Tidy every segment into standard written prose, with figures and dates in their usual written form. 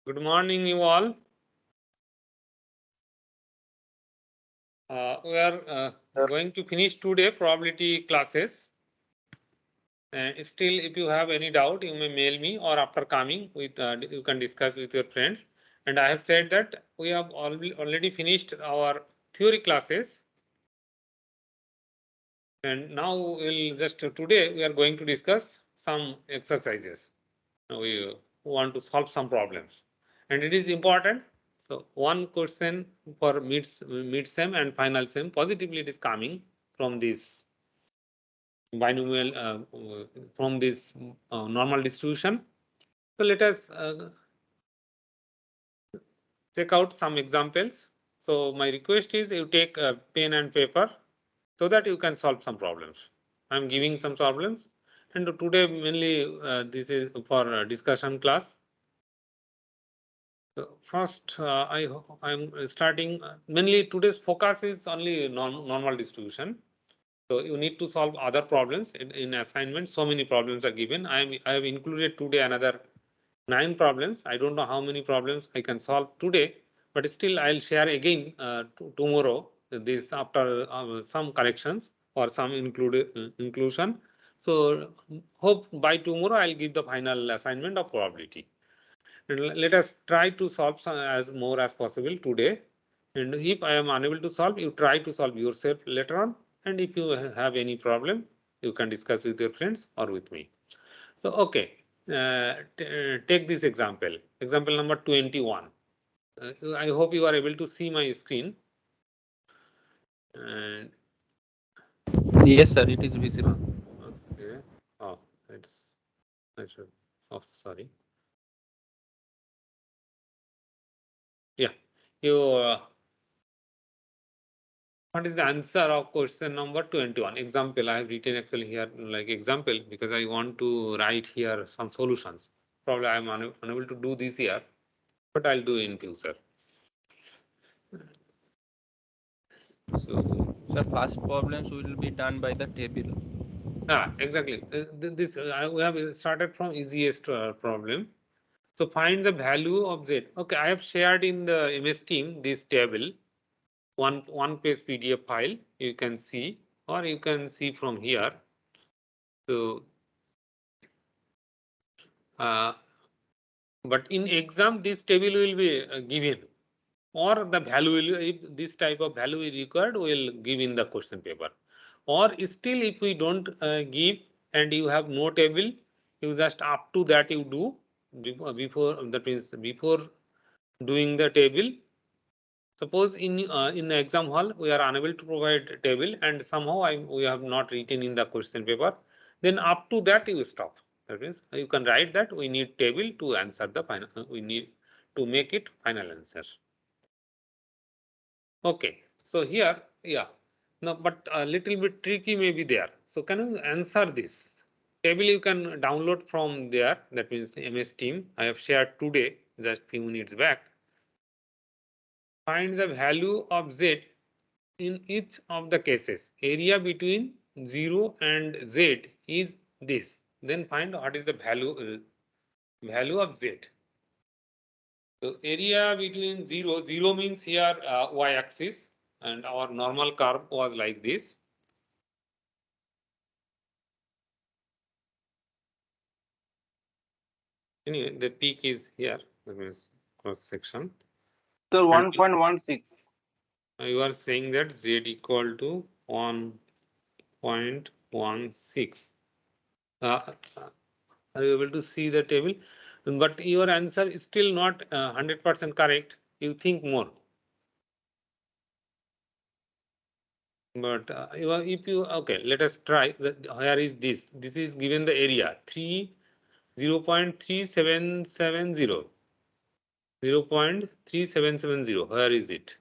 Good morning, you all. We are going to finish today probability classes. Still, if you have any doubt, you may mail me, or after coming, you can discuss with your friends. And I have said that we have already finished our theory classes. And now today we are going to discuss some exercises. We want to solve some problems, and it is important. So one question for mid sem and final sem positively it is coming from this binomial from this normal distribution. So let us check out some examples. So my request is you take a pen and paper so that you can solve some problems. I'm giving some problems, and today mainly this is for discussion class. So first, I'm starting mainly today's focus is only normal distribution. So you need to solve other problems in assignment. So many problems are given. I have included today another 9 problems. I don't know how many problems I can solve today, but still I'll share again tomorrow this after some corrections or some inclusion. So hope by tomorrow I'll give the final assignment of probability. And let us try to solve some as more as possible today. And if I am unable to solve, you try to solve yourself later on. And if you have any problem, you can discuss with your friends or with me. So, okay, take this example. Example number 21. I hope you are able to see my screen. And Yes, sir, it is visible. okay. Oh, I should. Oh, sorry. Yeah, you. What is the answer of question number 21? Example, I have written actually here like example because I want to write here some solutions. Probably I am unable to do this here, but I'll do in future. So, Sir, first problems will be done by the table. exactly. We have started from easiest problem. So find the value of Z. Okay, I have shared in the MS Team this table, one page PDF file. You can see, or you can see from here. So uh, but in exam, this table will be given, or the value will, if this type of value is required, will give in the question paper. Or still, if we don't give and you have no table, you just up to that you do before that means before doing the table. Suppose in the exam hall we are unable to provide table and somehow we have not written in the question paper, then up to that you stop. That means you can write that we need table to answer the final. We need to make it final answer. Okay, so here, yeah, no, but a little bit tricky may be there. So can you answer this? Table you can download from there. That means MS Team. I have shared today, just few minutes back. Find the value of Z in each of the cases. Area between 0 and Z is this. Then find what is the value of Z. So area between 0 means here y-axis, and our normal curve was like this. Anyway, the peak is here, that means cross section. So And 1.16. you are saying that Z equal to 1.16. Are you able to see the table? But your answer is still not 100% correct. You think more. But if you okay, let us try. Where is this? This is given the area 0.3770. 0.3770. Where is it?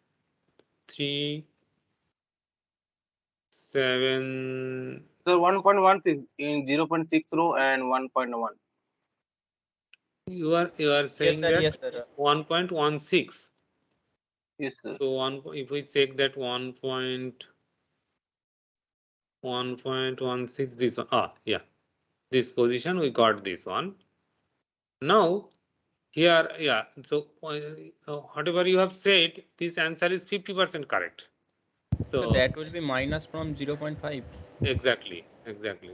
3 7. So 1.16 in 0.6 row and 1.1. You are Yes, saying sir. that Yes, sir. 1.16. Yes, sir. So if we take that 1.16, this one, yeah, this position we got this one. Now here, yeah. So whatever you have said, this answer is 50% correct. So that will be minus from 0.5. Exactly.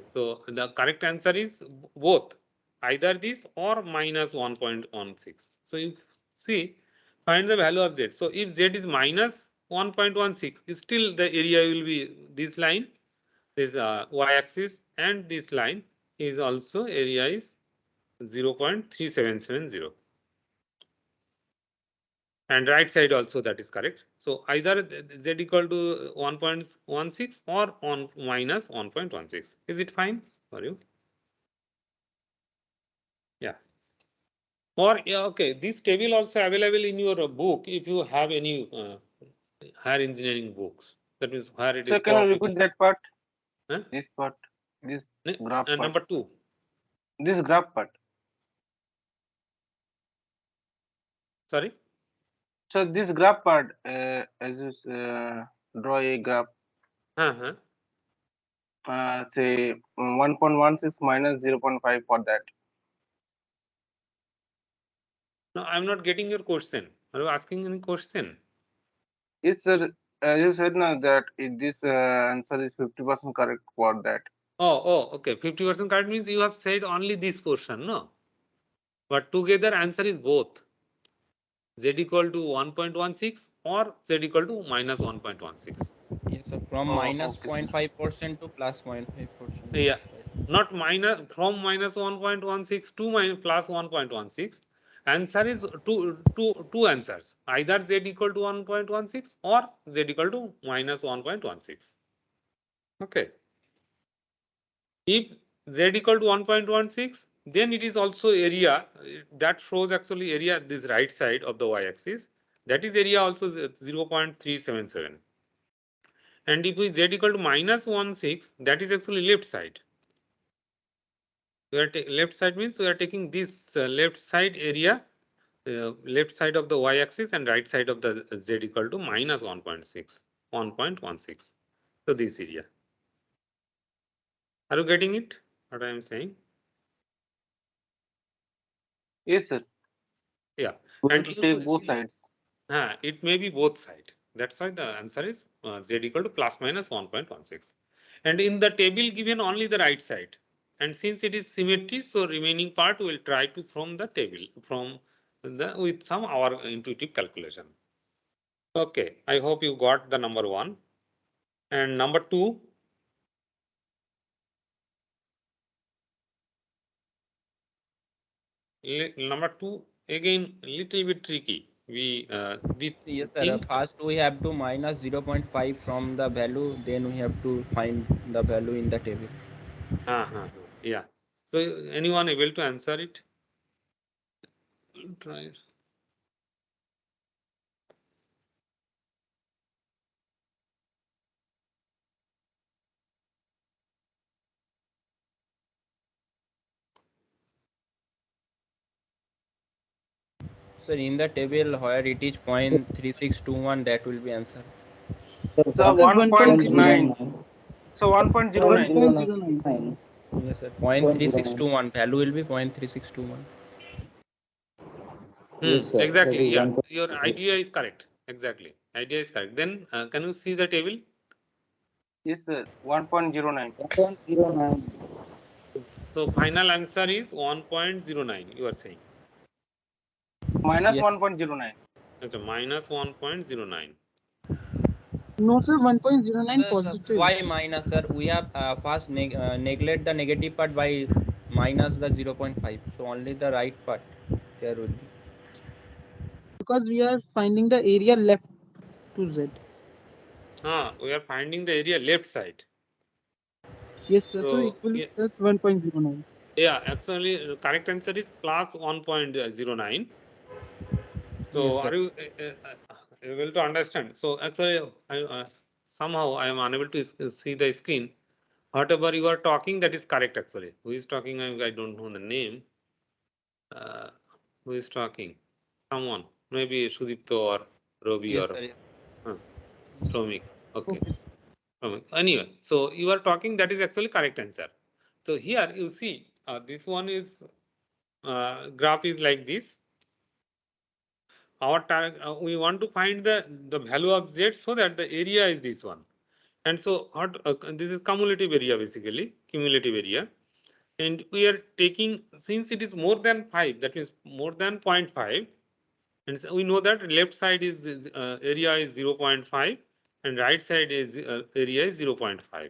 So the correct answer is both, either this or minus 1.16. So you see, find the value of z. So if z is minus 1.16, still the area will be this line, this y-axis, and this line is also area is 0.3770. And right side also that is correct. So either z equal to 1.16 or on minus 1.16. Is it fine for you? Yeah. Or yeah, okay, this table also available in your book if you have any higher engineering books. That means where it So is can you taught. repeat that part? Huh? This part, this graph part, Number 2. this graph part. Sorry. So this graph part, as you draw a graph, Uh-huh. say 1.16 minus 0.5 for that. No, I'm not getting your question. Are you asking any question? Yes, sir. You said now that this answer is 50% correct for that. Oh, okay. 50% correct means you have said only this portion, no? But together answer is both. Z equal to 1.16 or Z equal to minus 1.16. Yes, so from Oh, minus okay, sir. 0.5% to plus 0.5%. Yeah, not minus from minus 1.16 to minus plus 1.16. Answer is two answers. Either Z equal to 1.16 or Z equal to minus 1.16. Okay. If Z equal to 1.16, then it is also area that shows actually area this right side of the y-axis. That is area also 0.377. And if we z equal to minus 16, that is actually left side. We are left side means we are taking this left side area, left side of the y-axis and right side of the z equal to minus 1.6, 1.16. So this area. Are you getting it? What I am saying? Yes, sir. Yeah. We And have to you take both see, sides. it may be both side. That's why the answer is z equal to plus minus 1.16. And in the table given only the right side. And since it is symmetry, so remaining part will try to from the table, from the with some our intuitive calculation. Okay, I hope you got the number 1. And number 2. Number 2 again little bit tricky. We Yes, sir. think. First we have to minus 0.5 from the value, then we have to find the value in the table. Yeah. So anyone able to answer it? Try it. So in the table where it is 0.3621, that will be answer. So 1.9. So 1.09. 1.09. Yes, sir. 0.3621 value will be 0.3621. Yes, sir. That Exactly. is Yeah, 1. your idea is correct. Exactly. Idea is correct. Then can you see the table? Yes, sir. 1.09. 1.09. So final answer is 1.09. You are saying. Minus Yes. 1.09. That's a minus 1.09. No, sir. 1.09 Sir, positive. why minus, sir? We have first neglect the negative part by minus the 0.5. So only the right part there will be. Because we are finding the area left to Z. We are finding the area left side. Yes, sir. So it So will be plus 1.09. yeah, actually correct answer is plus 1.09. Yes, So sir. are you able to understand? So actually, somehow I am unable to see the screen. Whatever you are talking, that is correct actually. Who is talking? I don't know the name. Uh, who is talking? Someone, maybe Sudipto or Robi Yes, or sir. Yes. uh, Shomik. Okay. Okay. Anyway, so you are talking, that is actually correct answer. So here you see this one is graph is like this. our target, we want to find the value of z so that the area is this one. And so this is cumulative area, basically cumulative area. And we are taking, since it is more than 5, that means more than 0.5, and so we know that left side is area is 0.5 and right side is area is 0.5.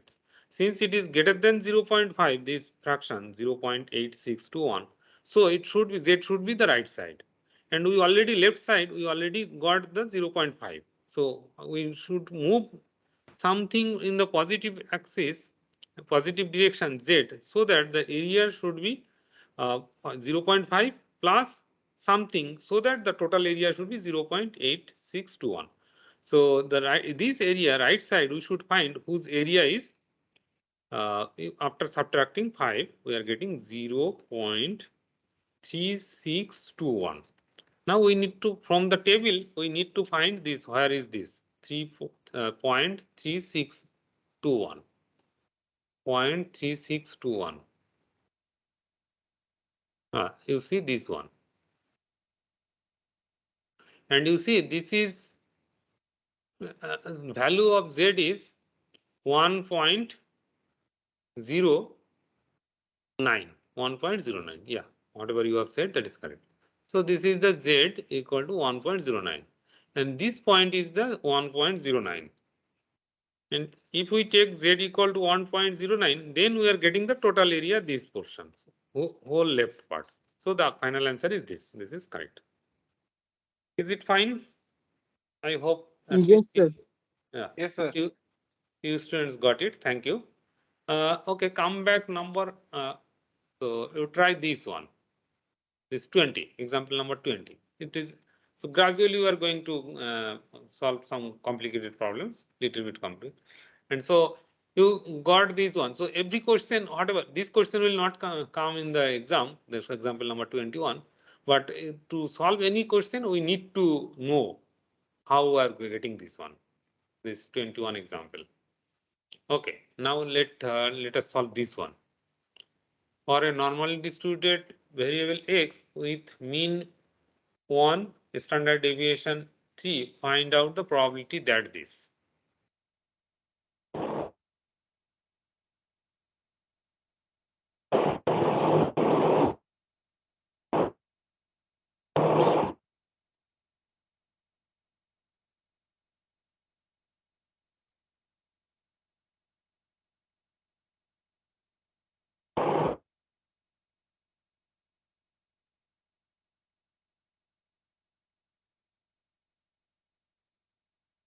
Since it is greater than 0.5, this fraction 0.8621, so it should be, z should be the right side, and we already left side we already got the 0.5, so we should move something in the positive axis, positive direction z, so that the area should be 0.5 plus something, so that the total area should be 0.8621. So the this area right side we should find whose area is after subtracting 5 we are getting 0.3621. Now we need to, from the table we need to find this, where is this 3.3621, 0.3621. You see this one, and you see this is value of z is 1.09, 1.09. Yeah, whatever you have said, that is correct. So this is the z equal to 1.09, and this point is the 1.09. And if we take z equal to 1.09, then we are getting the total area, this portion, whole left part. So the final answer is this. This is correct. Is it fine? I hope at Yes, least sir. yeah. Yes, sir. You students got it. Thank you. Okay, come back number. So you try this one. This 20, example number 20. It is, so gradually we are going to solve some complicated problems, little bit complex. And so you got this one. So every question, whatever, this question will not come in the exam. That's for example number 21. But to solve any question, we need to know how we are getting this one, this 21 example. Okay, now let us solve this one. For a normally distributed variable x with mean 1, standard deviation 3, find out the probability that this.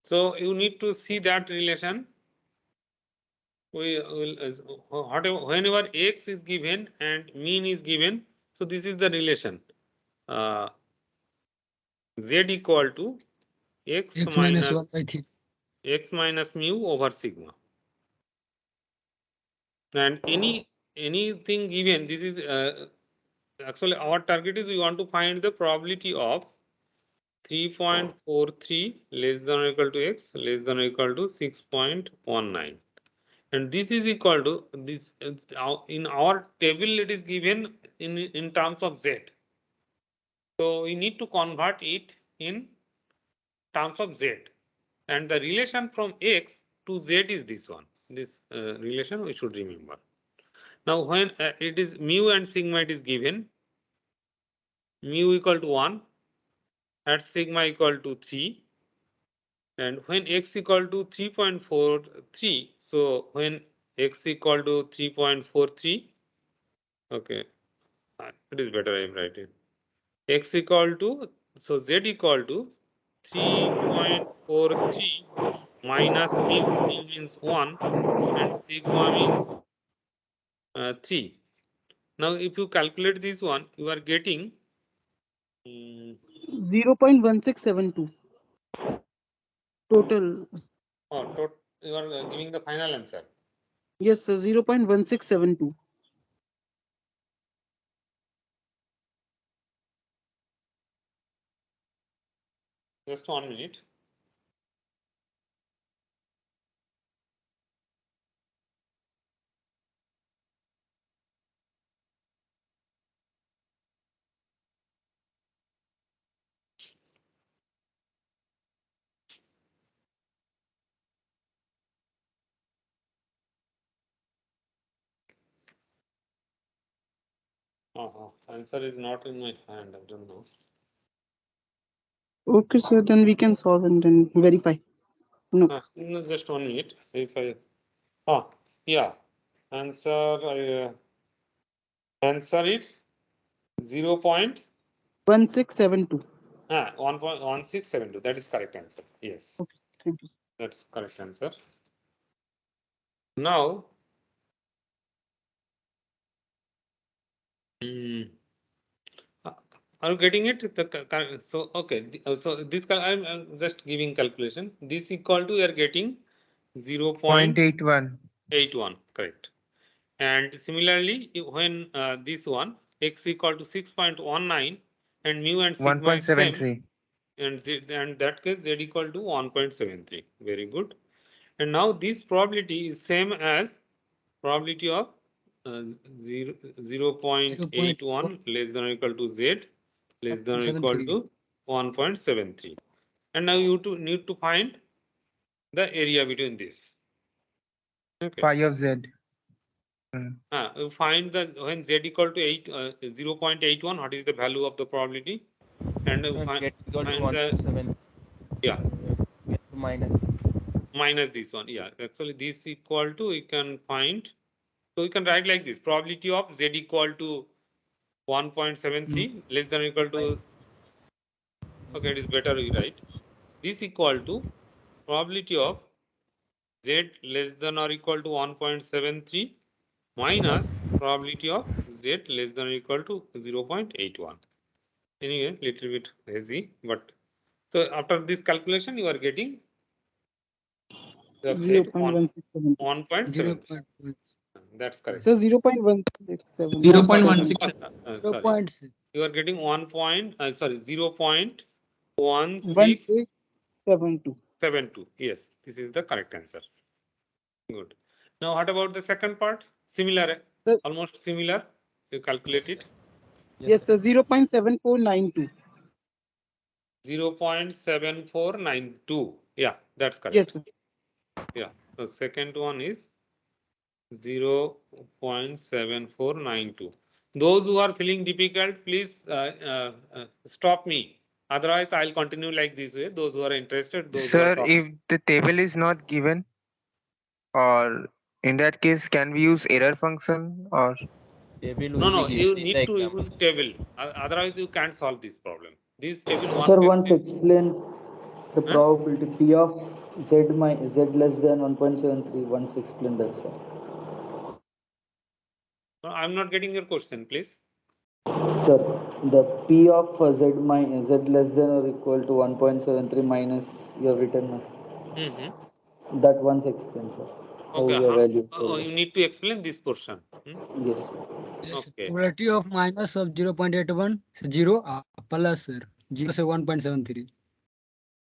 So you need to see that relation. We will whatever, whenever x is given and mean is given, so this is the relation. Z equal to x minus 1 by 3. x minus mu over sigma. And anything given, this is actually our target is we want to find the probability of 3.43 less than or equal to x less than or equal to 6.19, and this is equal to this in our table it is given in terms of z, so we need to convert it in terms of z, and the relation from x to z is this one, this relation we should remember. Now when it is mu and sigma, it is given mu equal to 1 at sigma equal to 3, and when x equal to 3.43, so when x equal to 3.43, okay, it is better I am writing x equal to, so z equal to 3.43 minus mu means 1 and sigma means 3. Now if you calculate this one, you are getting 0.1672 total. you are giving the final answer. Yes, sir. 0.1672. Just 1 minute. Answer is not in my hand. I don't know. Okay, sir. Then we can solve and then verify. No. No, just 1 minute. If I yeah, answer answer is 1672. 1.1672. That is correct answer. Yes, Okay. Thank you. that's correct answer. Now, are you getting it? So okay. So this I'm just giving calculation. This equal to you are getting 0.81. 0.81. Correct. And similarly, when this one x equal to 6.19 and mu and sigma is same, 1.73. and that case z equal to 1.73. Very good. And now this probability is same as probability of 0.81 less than or equal to z less than or equal to 1.73. And now you need to find the area between this. Okay. Phi of z. You find that when z equal to 0.81, what is the value of the probability? And you find the minus this one. Yeah, actually this equal to, we can find, so we can write like this: probability of z equal to 1.73 less than or equal to, okay, it is better we write this equal to probability of z less than or equal to 1.73 minus probability of z less than or equal to 0.81. Anyway, little bit hazy, but so after this calculation, you are getting, you have said 1.7. That's correct. So 0.167. 0.16. Sorry, you are getting 0.1672. 1672. Yes, this is the correct answer. Good. Now, what about the second part? Similar, Sir, almost similar. You calculate it. yes, sir. 0.7492. 0.7492. Yeah, that's Yes, correct. sir. Yeah. The second one is 0.7492. Those who are feeling difficult, please stop me. Otherwise, I'll continue like this way. Those who are interested, those who are Sir, talking. if the table is not given, or in that case, can we use error function or? No, you need to use table. Otherwise, you can't solve this problem. This table one Sir, once question. explain the probability P of z less than 1.73. Once explain that, sir. I'm not getting your question, please. Sir, the P of z less than or equal to 1.73 minus you have written, that once explain, sir. How Okay. your value? You need to explain this portion. Yes, sir. Yes, Okay. probability of minus of 0.81 0 plus 0 से 1.73.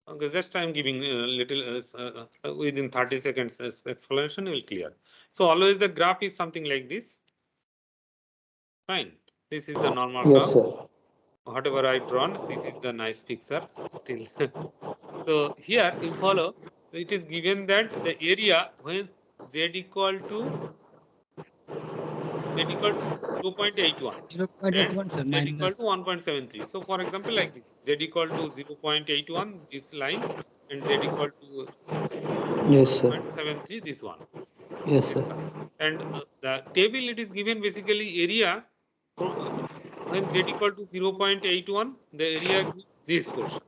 Okay, just I'm giving a little within 30 seconds explanation will clear. So always the graph is something like this. Fine. This is the normal Yes, curve. sir. Whatever I drawn, this is the nice picture still. So here you follow, it is given that the area when z equal to 0.81 and sir, z equal to minus 1.73. So for example, like this, z equal to 0.81, this line, and z equal to Yes, sir. 0.73, this one. Yes, This sir. one. And the table, it is given basically area when z equal to 0.81, the area gives this portion.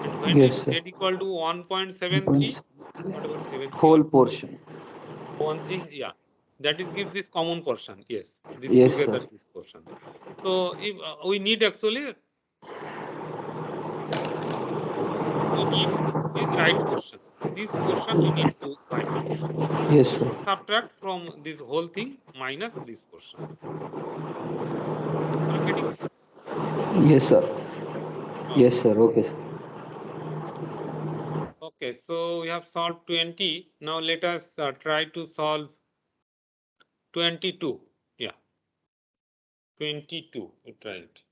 And when Yes, it sir. z equal to 1.73, whatever 73 Whole or portion. 13, yeah, that is gives this common portion. Yes, this Yes, together sir. this portion. So if we need actually, we need this right portion. This portion you need to find. Yes, You sir. should subtract from this whole thing minus this portion. Are you getting? Yes, sir. Okay. Yes, sir. Okay, sir. Okay, so we have solved 20. Now let us try to solve 22. Yeah, 22. We try it.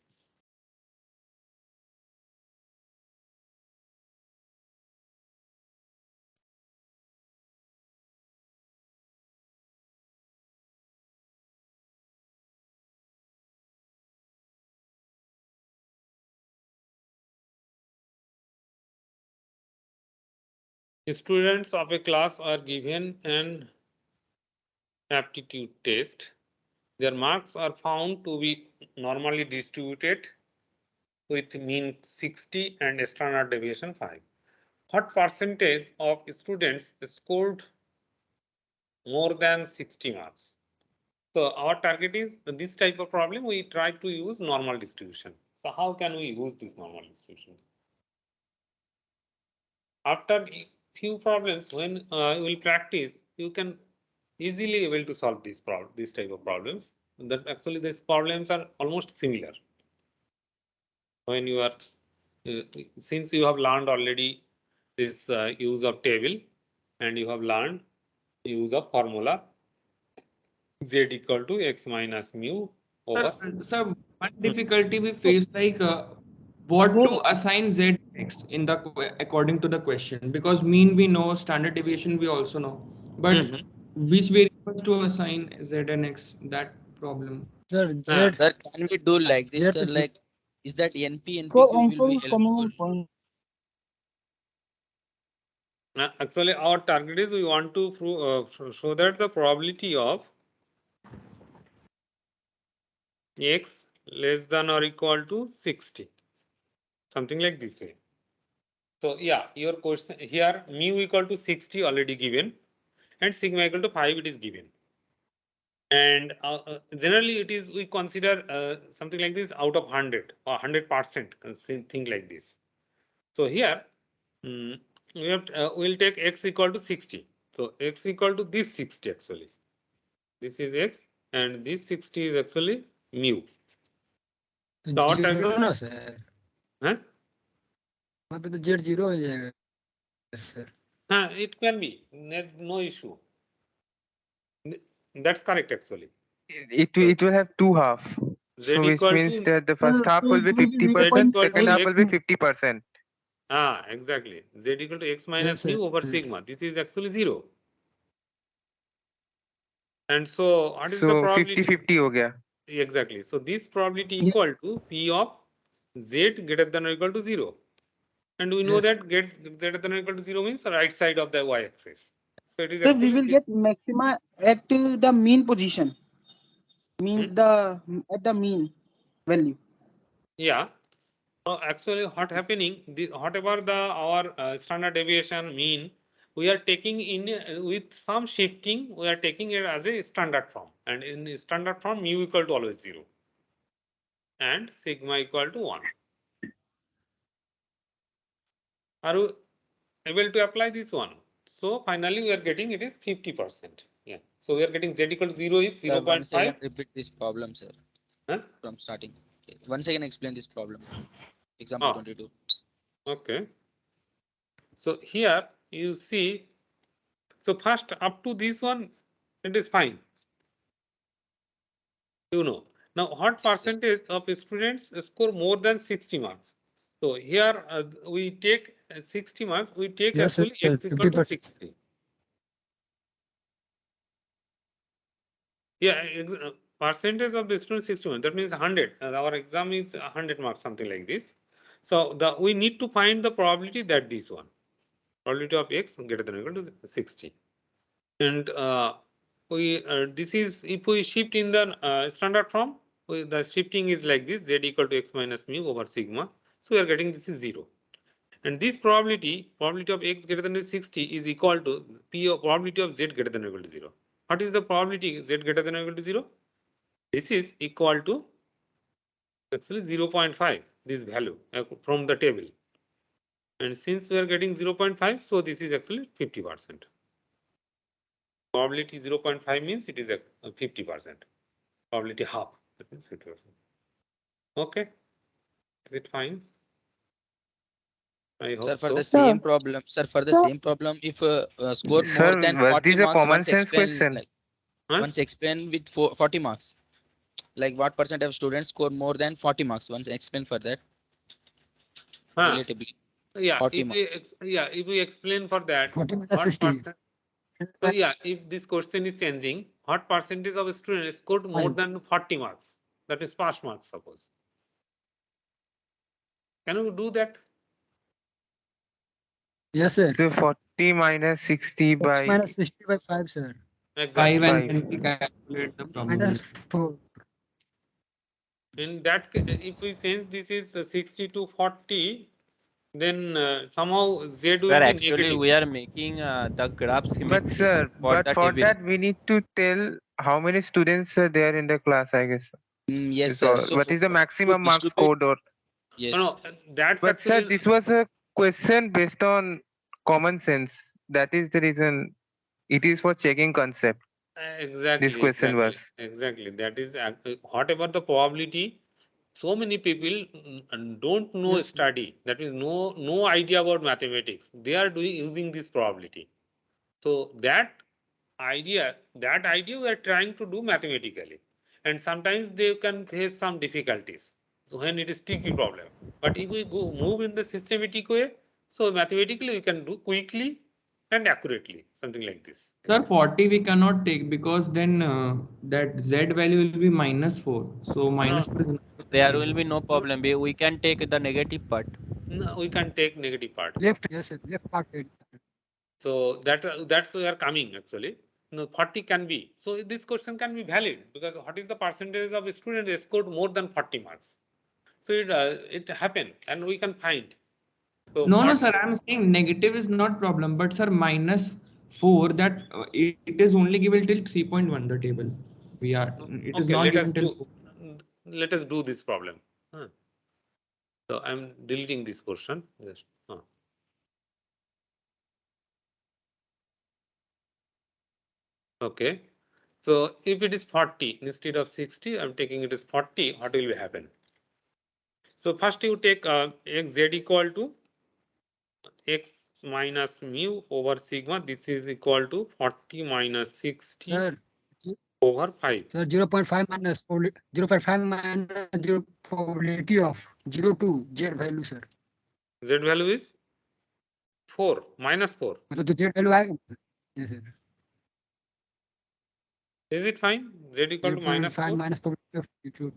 Students of a class are given an aptitude test. Their marks are found to be normally distributed with mean 60 and standard deviation 5. What percentage of students scored more than 60 marks? So our target is this type of problem. We try to use normal distribution. So how can we use this normal distribution? After few problems, when you will practice, you can easily able to solve this type of problems. That actually these problems are almost similar. When you are since you have learned already this use of table, and you have learned use of formula z equal to x minus mu over. Sir, one difficulty we face, like what to assign z x in the according to the question, because mean we know, standard deviation we also know, but which variables to assign z and x, that problem. Sir, Ah. Z. Sir, can we do like this, sir? Z- Like, is that NP, So NPQ will answer be is coming on helpful? point. Actually, our target is we want to show that the probability of x less than or equal to 60, something like this way. So yeah, your question here mu equal to 60 already given, and sigma equal to 5 it is given. And generally it is, we consider something like this out of 100 or 100%, thing like this. So here we have we'll take x equal to 60. So x equal to this 60 actually. This is x and this 60 is actually mu. तो our zero target, ना sir, huh? वहाँ पे तो Z zero हो जाएगा sir. It can be, no issue. That's correct actually. It will have two half. Z So which equal means to that the first half So will be it will be 50%, 0.5 second half will be x. 50%. Exactly. Z equal to x minus Yes, mu over sir. sigma. This is actually 0. And so what is the So probability? 50-50 हो गया. Exactly. So this probability equal to P of Z greater than or equal to 0. And we know Yes. that greater than or equal to 0 means the right side of the y-axis. So it is So we actually will get maxima at the mean position. Means the at the mean value. yeah. Actually, what happening? Whatever our standard deviation mean, we are taking in with some shifting. We are taking it as a standard form, and in the standard form, mu equal to always 0, and sigma equal to 1. Are you able to apply this one? So finally, we are getting it is 50%. Yeah. So we are getting z equal to 0 is Sir, 0.5. once again repeat this problem, sir. Huh? From starting. Okay. Once again explain this problem. Example 22. Okay. So here you see. So first up to this one, it is fine. You know. Now, what percentage of students score more than 60 marks? So here we take 60 marks. We take Yes, actually sir, x equal to 50%. 60. Yeah, percentage of the students 61. That means 100. Our exam is 100 marks, something like this. So we need to find the probability that this one, probability of x greater than or equal to 60. And this is if we shift in the standard form, the shifting is like this: z equal to x minus mu over sigma. So we are getting this is 0. And this probability of x greater than 60 is equal to p of probability of z greater than or equal to 0. What is the probability z greater than or equal to 0? This is equal to actually 0.5, this value from the table. And since we are getting 0.5, so this is actually 50%. Probability 0.5 means it is a 50%. Probability half, that means 50%. Okay, is it fine? I hope Sir, for so. the same problem, sir, for the same problem, if score more Sir, than was 40 this a marks, common once sense explain, question? like, Huh? once explain with 40 marks. Like what percent of students score more than 40 marks? Once explain for that. Relatively. Yeah, 40 if we explain for that, 40 minus what 60. percent? So yeah, if this question is changing, what percentage of students scored more than 40 marks? That is pass marks, suppose. Can you do that? Yes, sir. So 40 minus 60 by minus 60 by 5, sir. Exactly. 5 and Five. then we calculate the probability. Minus 4. In that case, if we change this is 60 to 40, then somehow Z will Sir, be actually, negative. we are making the graph But symmetric sir, for but the for table. that we need to tell how many students are there in the class, I guess. Yes, So sir. So what is the to maximum marks distribute, scored or? yes. No, that's But sir, actually this was a question based on common sense. That is the reason it is for checking concept. exactly, This question exactly, was. exactly. That is whatever the probability. So many people don't know Yes, sir. study. That means no idea about mathematics. They are doing using this probability. So that idea we are trying to do mathematically, and sometimes they can face some difficulties. So when it is tricky problem, but if we go move in the systematic way, so mathematically we can do quickly and accurately, something like this. Sir, 40 we cannot take because then that Z value will be minus 4. So minus 4 is not There possible. will be no problem. We can take the negative part. No, we can take negative part. Left, yes, sir. Left part. So that's we are coming actually. No, 40 can be. So this question can be valid because what is the percentage of students scored more than 40 marks? So it happened and we can find. So No, sir, I'm saying negative is not problem, but sir, minus 4 that it is only given till 3.1 the table. It is okay, not given till 4. let us do this problem. So I'm deleting this portion. Just, okay. So if it is 40 instead of 60, I'm taking it as 40. What will happen? So first you take xz equal to x minus mu over sigma. This is equal to 40 minus 60 Sir, over 5. sir, 0.5 minus 0.5 minus 0 probability of 0 to Z value, sir. Z value is 4 minus 4. So the Z value I, yes, sir. Is it fine? Z equal to minus 0.5 4. minus probability of 0.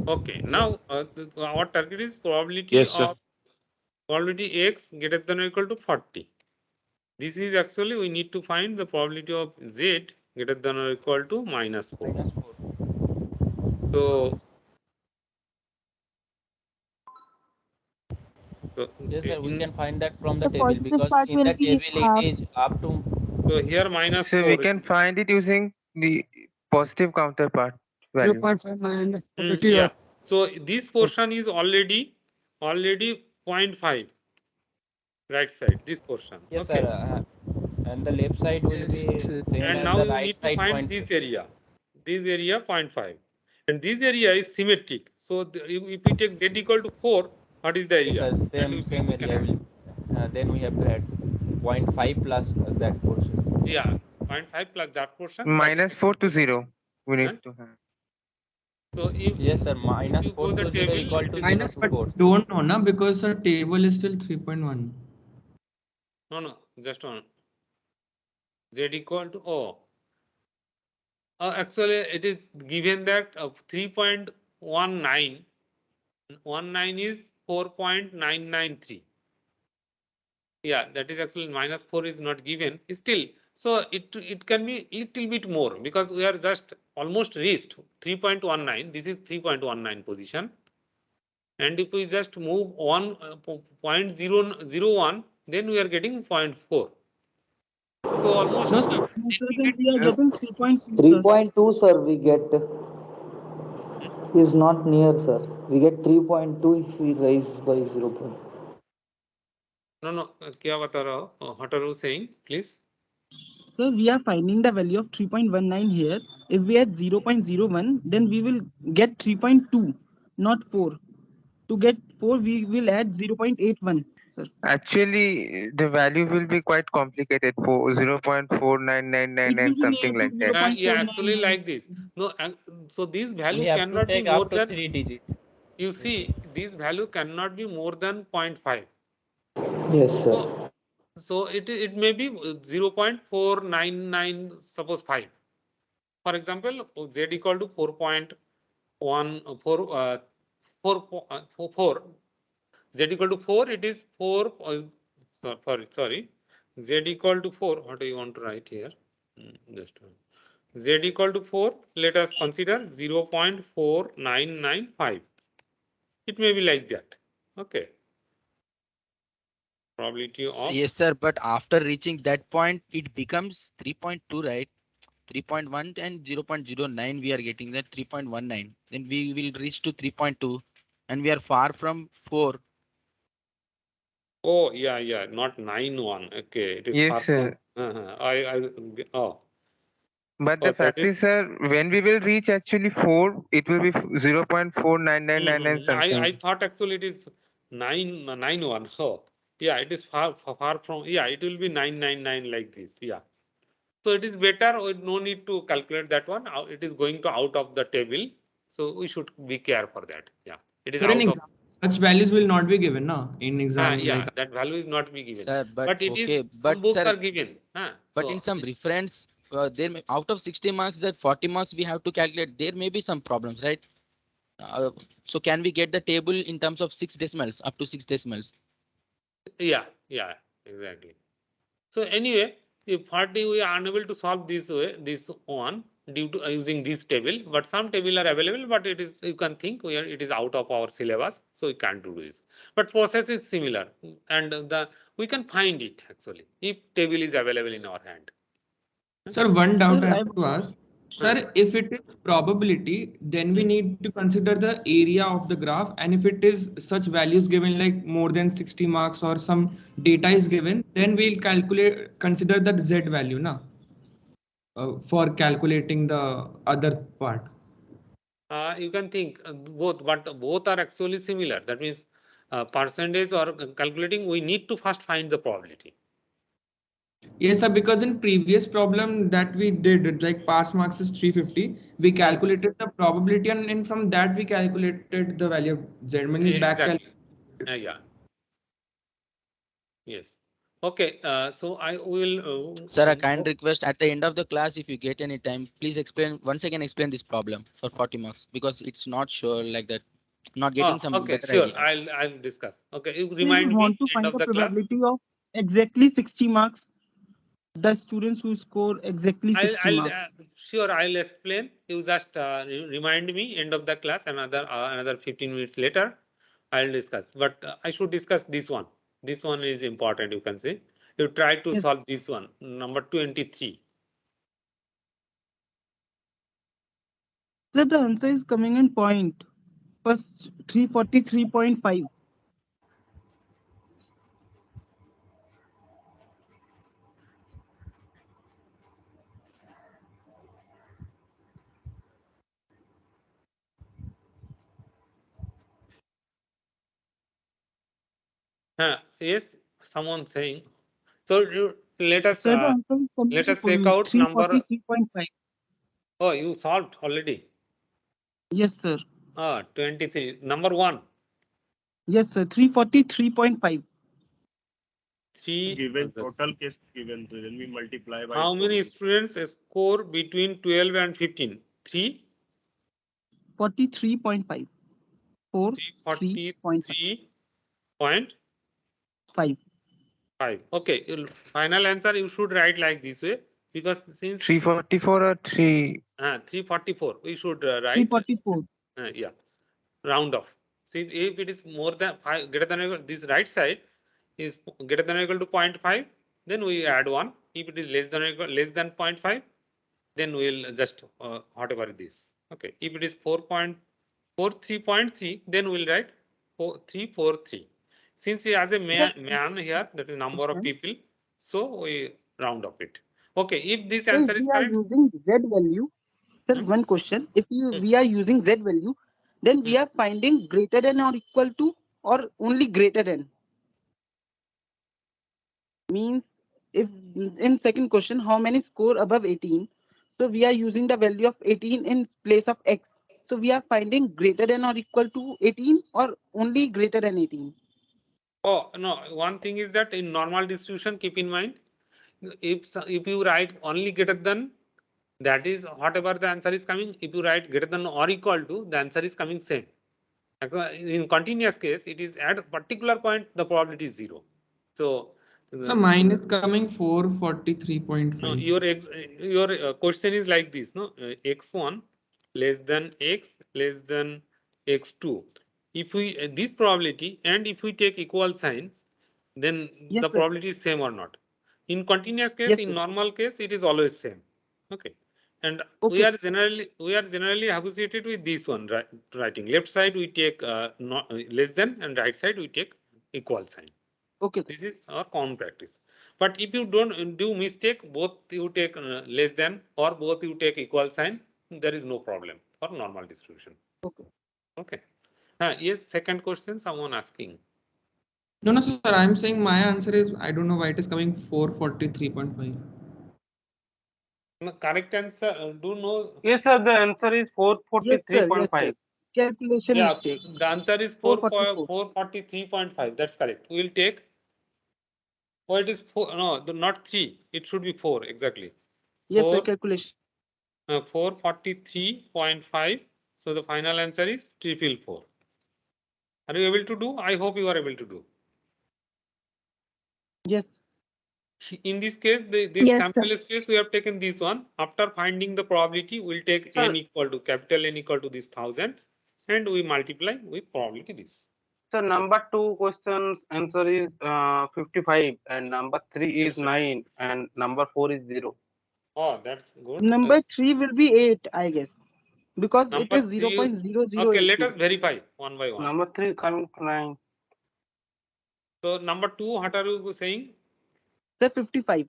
Okay. Now our target is probability Yes, sir. of probability x greater than or equal to 40. This is actually we need to find the probability of z greater than or equal to minus 4. Minus 4. So, Yes, sir. We can find that from the The table positive because part in will the be table half. it is up to. so here minus So 4. we can find it using the positive counterpart value. 0.5 minus probability Yeah. of. So this portion is already 0.5 right side. This portion. Yes, Okay. sir. And the left side will Yes, be sir. same And as now the you right need to side find point. this area. This area 0.5. And this area is symmetric. So if we take z equal to 4, what is the Yes, area? sir. That Same we can area add. will. Then we have to add 0.5 plus that portion. Yeah, 0.5 plus that portion. That is Minus 4 to 0. We need huh? to have. So Yes, sir. if Minus you 4 go the to 0 table, equal it to is 0 Minus, to but 4. Don't know, na, because the table is still 3.1. no, just on z equal to actually it is given that 3.19 is 4.993. Yeah, that is actually minus 4 is not given still. So it can be little bit more because we are just almost reached 3.19. This is 3.19 position. And if we just move 0.001, then we are getting 0.4. So almost No, sir. So then we are getting 3.2, sir. 3.2, sir, we get is not near, sir. We get 3.2 if we raise by 0. no, क्या बता रहा हो? What are you saying, please? So we are finding the value of 3.19 here. If we add 0.01, then we will get 3.2, not 4. To get 4, we will add 0.81. Sir. Actually, the value will be quite complicated for It will 0.49999 be near something to like that. Yeah, actually 0.499. like this. No, so this We value have to cannot be take more up to than, 3 digits. you see, this value cannot be more than 0.5. Yes, sir. So it may be 0.499, suppose 5. For example, z equal to 4.4, z equal to 4, it is 4, sorry, z equal to 4. What do you want to write here? Just z equal to 4. Let us consider 0.4995. It may be like that. Okay. Probability of. Yes, sir. But after reaching that point, it becomes 3.2, right? 3.1 and 0.09 we are getting that 3.19, then we will reach to 3.2 and we are far from 4. Oh, yeah, not 9.1. Okay, it is Yes, far sir. from. Oh. But the Oh, that fact is, sir, when we will reach actually 4, it will be 0.49999 something. I thought actually it is 9.91. So yeah, it is far from. Yeah, it will be 9.99 like this. Yeah. So it is better. No need to calculate that one. It is going to out of the table. So we should be care for that. Yeah. It is Sir, in out of. exam, such values will not be given, no? In exam, Yeah, like that value is not be given. Sir, but But it is okay, some but books sir, are given. but in some reference, out of 60 marks, that 40 marks we have to calculate. There may be some problems, right? So can we get the table in terms of 6 decimals, up to 6 decimals? Yeah, exactly. So anyway, if 40 we are unable to solve this way, this one due to using this table, but some table are available, but it is, you can think it is out of our syllabus, so we can't do this. But process is similar, and we can find it actually if table is available in our hand. sir, one doubt Sir, I I have to ask. Sir, if it is probability, then we need to consider the area of the graph. And if it is such values given like more than 60 marks or some data is given, then we'll consider that Z value now for calculating the other part. You can think both, but both are actually similar. That means percentage or calculating, we need to first find the probability. Yes, sir, because in previous problem that we did, like pass marks is 350, we calculated the probability and from that we calculated the value of Z, means back Exactly. Yeah. Yes. Okay. So I will. Sir, a kind request at the end of the class, if you get any time, please explain once again, explain this problem for 40 marks because it's not sure like that. Not getting some Okay, better sure. idea. I'll discuss. Okay, you we remind want me to end find of the the class. probability of exactly 60 marks. The students who score exactly 60 marks. Sure. I'll explain. You just remind me end of the class. Another 15 minutes later, I'll discuss. But I should discuss this one. This one is important. You can see. You try to Yes. solve this one. Number 23. So the answer is coming in point. First 343.5. Yes. Someone saying. So let us So the answer is coming in check out number. 343.5. Oh, you solved already. Yes, sir. 23. Number 1. Yes, sir. 343.5. Given total cases given, so then we multiply by. How many students score between 12 and 15? 3. 43.5. 343.5. Okay, final answer you should write like this way because since 344 or 344 we should write 344. yeah, round off. See if it is more than 5 greater than or equal, this right side is greater than or equal to 0.5, then we add 1. If it is less than or equal less than 0.5, then we'll just whatever it is. Okay, if it is 4.43.3, then we'll write 343. Since he has a man here, that is number of people, so we round up it. Okay, if this So if answer is we are correct, using Z value, sir, one question. If we are using Z value, then we are finding greater than or equal to or only greater than. Means if in second question, how many score above 18? So we are using the value of 18 in place of X. So we are finding greater than or equal to 18 or only greater than 18. oh no, one thing is that in normal distribution, keep in mind, if you write only greater than, that is whatever the answer is coming. If you write greater than or equal to, the answer is coming same. In continuous case, it is at a particular point the probability is 0. So So mine is coming 443.5. No, your question is like this, no? X1 less than x less than x2. If we this probability, and if we take equal sign, then Yes, the sir. probability is same or not. In continuous case, Yes, in sir. normal case, it is always same. Okay. And Okay. we are generally associated with this one, right? Writing left side we take not, less than, and right side we take equal sign. Okay. This is our common practice. But if you don't do mistake, both you take less than or both you take equal sign, there is no problem for normal distribution. Okay. Okay. Yes, second question, someone asking. No, sir, I'm saying my answer is, I don't know why it is coming 443.5. No, correct answer, do you know? Yes, sir. The answer is Yes, sir. Yes, sir. 443.5. Calculation Yeah, mistake. the answer is 444. 443.5. That's correct. We'll take. Oh, it is 4. No, not 3. It should be 4 exactly. Yes, sir. 4. Calculation. 443.5. So the final answer is 444. Are you able to do? I hope you are able to do. Yes. In this case, this Yes, sample sir. space, we have taken this one. After finding the probability, we'll take Sir, n equal to capital N equal to this 1000, and we multiply with probability this. so number 2 questions answer is 55, and number 3 is 9, and number 4 is 0. Oh, that's good. Number 3 will be 8, I guess, because it Number is 3. Okay, 0.0082. let us verify one by one. Number 3 coming to 9. So number 2, what are you saying? Sir, 55.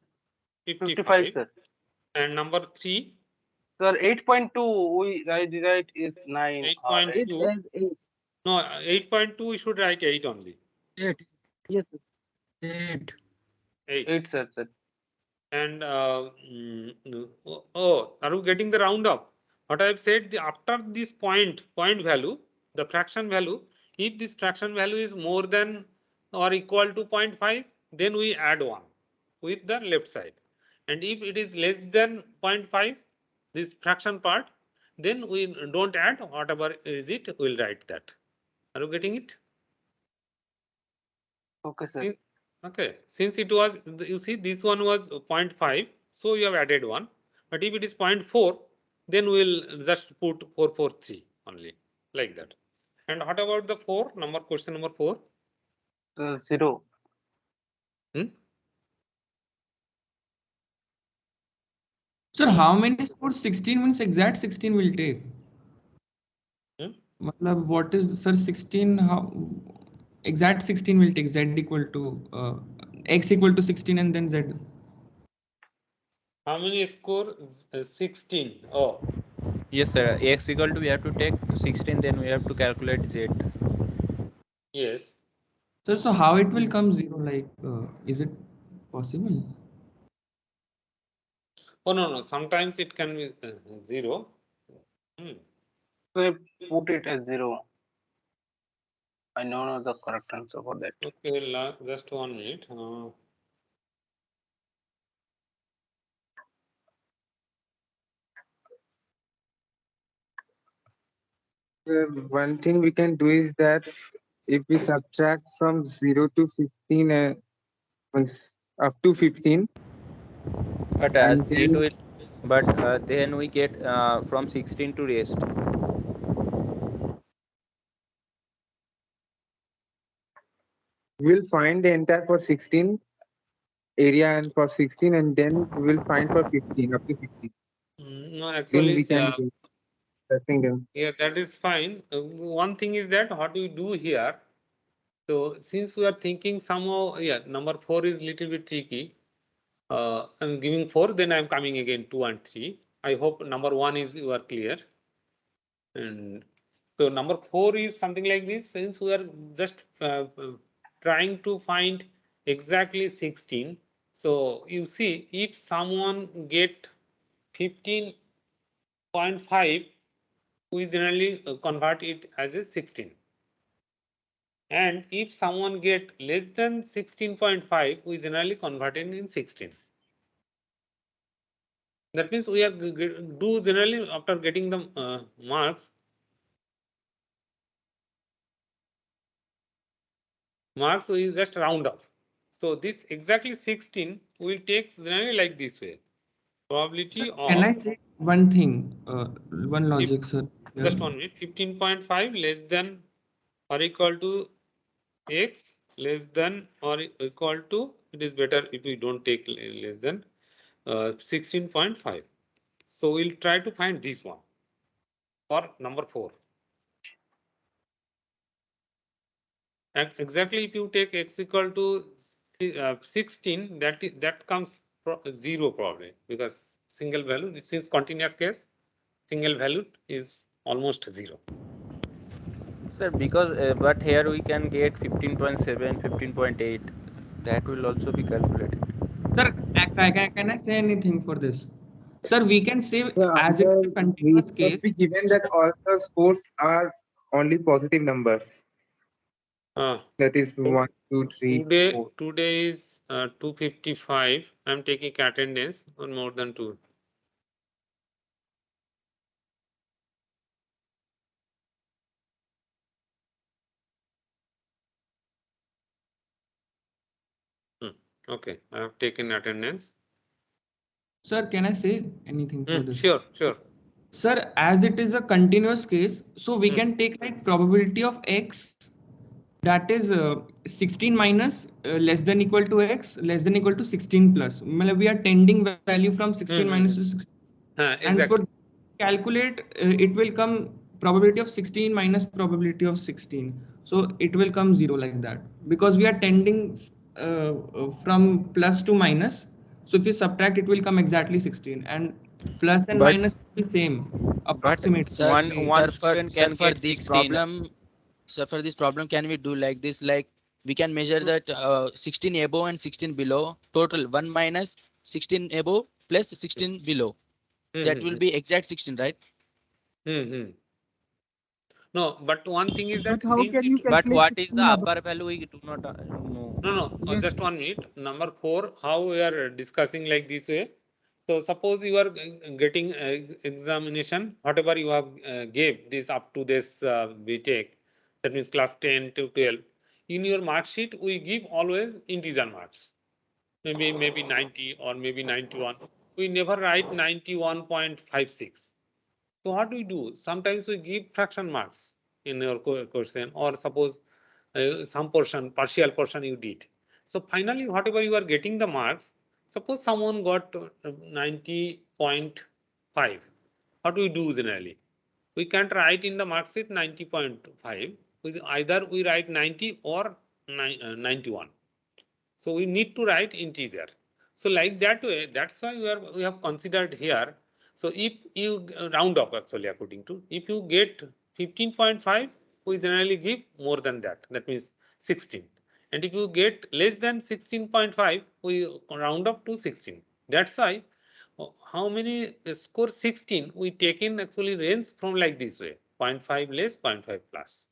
55, sir. And number 3? Sir, 8.2 we write is 9. 8.2. It is 8. No, 8.2 we should write 8 only. 8. Yes, sir. 8. 8, sir. And are you getting the round up? What I have said, after this point value, the fraction value, if this fraction value is more than or equal to 0.5, then we add 1 with the left side. And if it is less than 0.5, this fraction part, then we don't add, whatever is it, we'll write that. Are you getting it? Okay, sir. Okay, since it was, you see this one was 0.5, so you have added 1. But if it is 0.4, then we'll just put 443 only, like that. And what about the question number 4? 0. Sir, how many scores 16 means exact 16 will take? What is, sir, 16? How exact 16 will take? Z equal to x equal to 16 and then z. How many score? 16. Oh. Yes, sir. X equal to, we have to take 16, then we have to calculate z. Yes. Sir, so how it will come 0? Like, is it possible? Oh, no. Sometimes it can be 0. So put it as 0. I don't know the correct answer for that. Okay, just 1 minute. One thing we can do is that if we subtract from 0 to 15 up to 15, But and it then will. But then we get from 16 to rest. we'll find the entire for 16 area and for 16, and then we'll find for 15 up to 15. No, Then actually, we can do setting them. yeah, that is fine. One thing is that what we do here. So since we are thinking somehow, yeah, number 4 is little bit tricky. I'm giving 4, then I'm coming again 2 and 3. I hope number 1 is you are clear. And so number 4 is something like this. Since we are just trying to find exactly 16. So you see, if someone get 15.5, we generally convert it as a 16. And if someone get less than 16.5, we generally convert it in 16. That means we are do generally after getting the marks we just round off. So this exactly 16 will take generally like this way. Probability Sir, of. can I say one thing? One logic, sir. Just 1 minute. 15.5 less than or equal to x less than or equal to. It is better if we don't take less than 16.5. So we'll try to find this one for number 4. And exactly if you take x equal to 16, that comes 0 probably, because single value, since continuous case, single value is almost 0. Sir, because but here we can get 15.7, 15.8. That will also be calculated. Sir, can I say anything for this? Sir, we can say So as it is a we continuous case. must be given that all the scores are only positive numbers. That is 1, 2, 3, 4. Today is 255. I'm taking attendance on more than 2. Okay, I have taken attendance. Sir, can I say anything for this? Sure. Sir, as it is a continuous case, so we can take like probability of x, that is 16 minus less than equal to x less than equal to 16 plus. We are tending value from 16 minus to 16. Exactly. And for calculate, it will come probability of 16 minus probability of 16. So it will come 0 like that, because we are tending from plus to minus. So if you subtract, it will come exactly 16, and plus and minus will be same, approximately. Sir, One student can for get this 16. problem, so for this problem, can we do like this? Like we can measure that 16 above and 16 below, total 1 minus 16 above plus 16 below. That will be exact 16, right? No, but one thing is that But how can you But calculate what is the 16 above? upper value? We do not know. No, Yes. just 1 minute. Number 4, how we are discussing like this way. So suppose you are getting examination, whatever you have gave this up to this BTech, that means class 10 to 12. In your mark sheet, we give always integer marks. Maybe 90 or maybe 91. We never write 91.56. So what do we do? Sometimes we give fraction marks in your question, or suppose some portion, partial portion you did. So finally, whatever you are getting the marks, suppose someone got 90.5. What do we do generally? We can't write in the mark sheet 90.5. Either we write 90 or 91. So we need to write integer. So like that way, that's why we have considered here. So if you round up actually according to, if you get 15.5, we generally give more than that. That means 16. And if you get less than 16.5, we round up to 16. That's why how many score 16 we take in actually range from like this way, 0.5 less, 0.5 plus.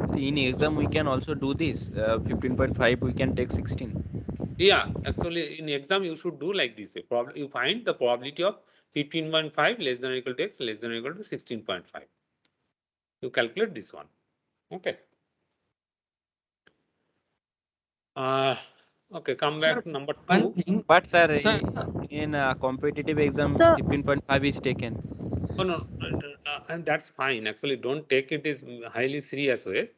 So in exam we can also do this. 15.5 we can take 16. Yeah, actually in exam you should do like this way. You find the probability of 15.5 less than or equal to x less than or equal to 16.5. You calculate this one. Okay. Okay, come back to number 2. But sir, Sir, in competitive exam, 15.5 is taken. Oh, no, and that's fine. Actually, don't take it is highly serious way.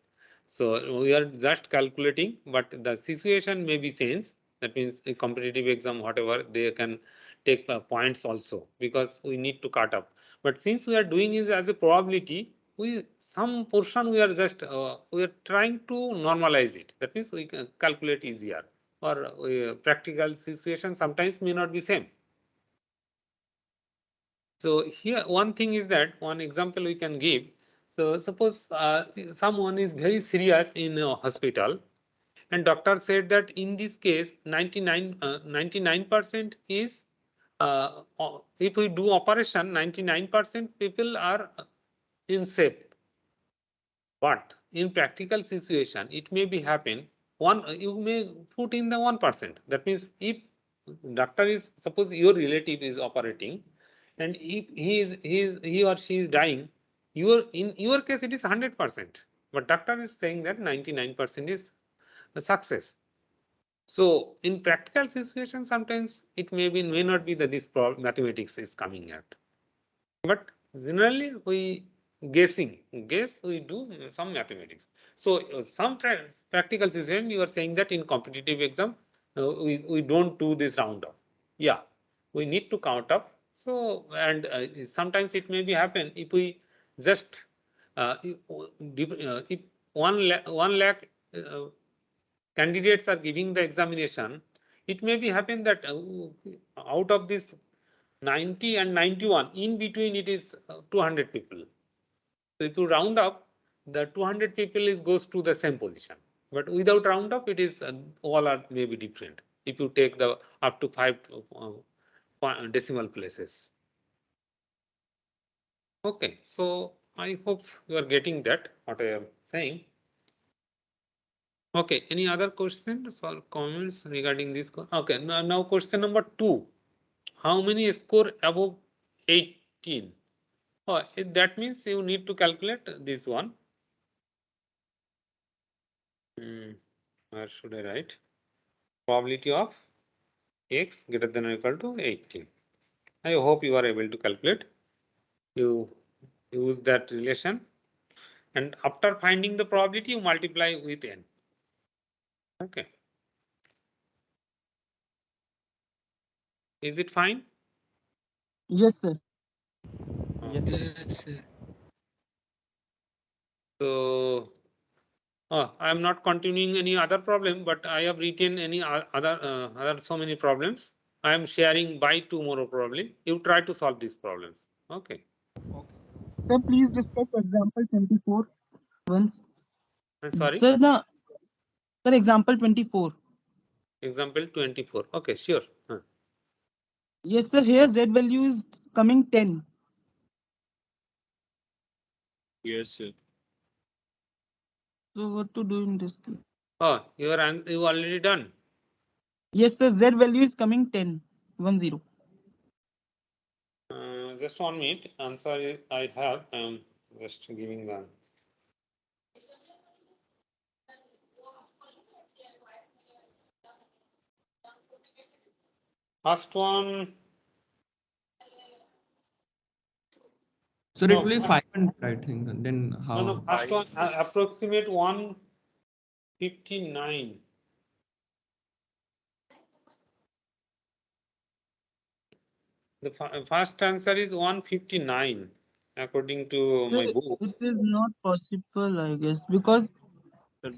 So we are just calculating, but the situation may be changed. That means a competitive exam, whatever, they can take points also, because we need to cut up. But since we are doing it as a probability, some portion we are just we are trying to normalize it. That means we can calculate easier. Or practical situation sometimes may not be same. So here one thing is that one example we can give. So suppose someone is very serious in a hospital, and doctor said that in this case 99% is if we do operation 99% people are in safe. But in practical situation it may be happen you may put in the 1%. That means if doctor is, suppose your relative is operating, and if he or she is dying, in your case it is 100%, but doctor is saying that 99% is a success. So in practical situations, sometimes it may not be that this mathematics is coming at. But generally we guess we do some mathematics. So some practical situation, you are saying that in competitive exam, we don't do this round up. Yeah, we need to count up. So, and sometimes it may be happen if we just if 1 lakh candidates are giving the examination, it may be happen that out of this 90 and 91, in between it is 200 people. So if you round up, the 200 people goes to the same position. But without round up, it is all are maybe different. If you take the up to 5 decimal places. Okay, so I hope you are getting that what I am saying. Okay, any other questions or comments regarding this? Okay, now question number 2. How many score above 18? Oh, that means you need to calculate this one. Where should I write? Probability of x greater than or equal to 18. I hope you are able to calculate. You use that relation, and after finding the probability, you multiply with n. Okay. Is it fine? Yes, sir. Yes, sir. Yes, sir. So, I am not continuing any other problem, but I have written any other so many problems. I am sharing by tomorrow probably. You try to solve these problems. Okay. Sir, please discuss example 24 once. I'm sorry. Sir, sir, example 24. Example 24. Okay, sure. Yes, sir. Here Z value is coming 10. Yes, sir. So what to do in this case? Oh, you already done. Yes, sir. Z value is coming 10. 10. Just 1 minute. Answer I have. I'm just giving the. First one. So it will be 500, I think. And then how? No, first one approximate 159. The first answer is 159 according to my book. It is not possible, I guess, because Sir,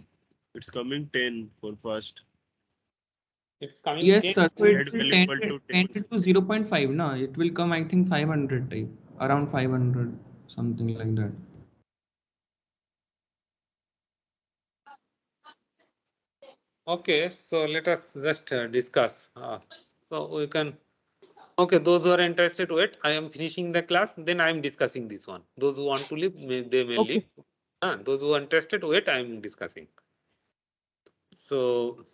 it's coming 10 for first. It's coming Yes, 10. sir. So Z it will will 10 equal to 10 10. to 0.5. No, it will come, I think, 500 type, around 500, something like that. Okay, so let us just discuss. So we can. Okay, those who are interested, wait. I am finishing the class, then I am discussing this one. Those who want to leave, they may leave. Those who are interested, wait. I am discussing. So,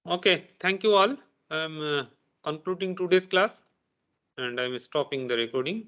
okay, thank you all. I am concluding today's class, and I am stopping the recording.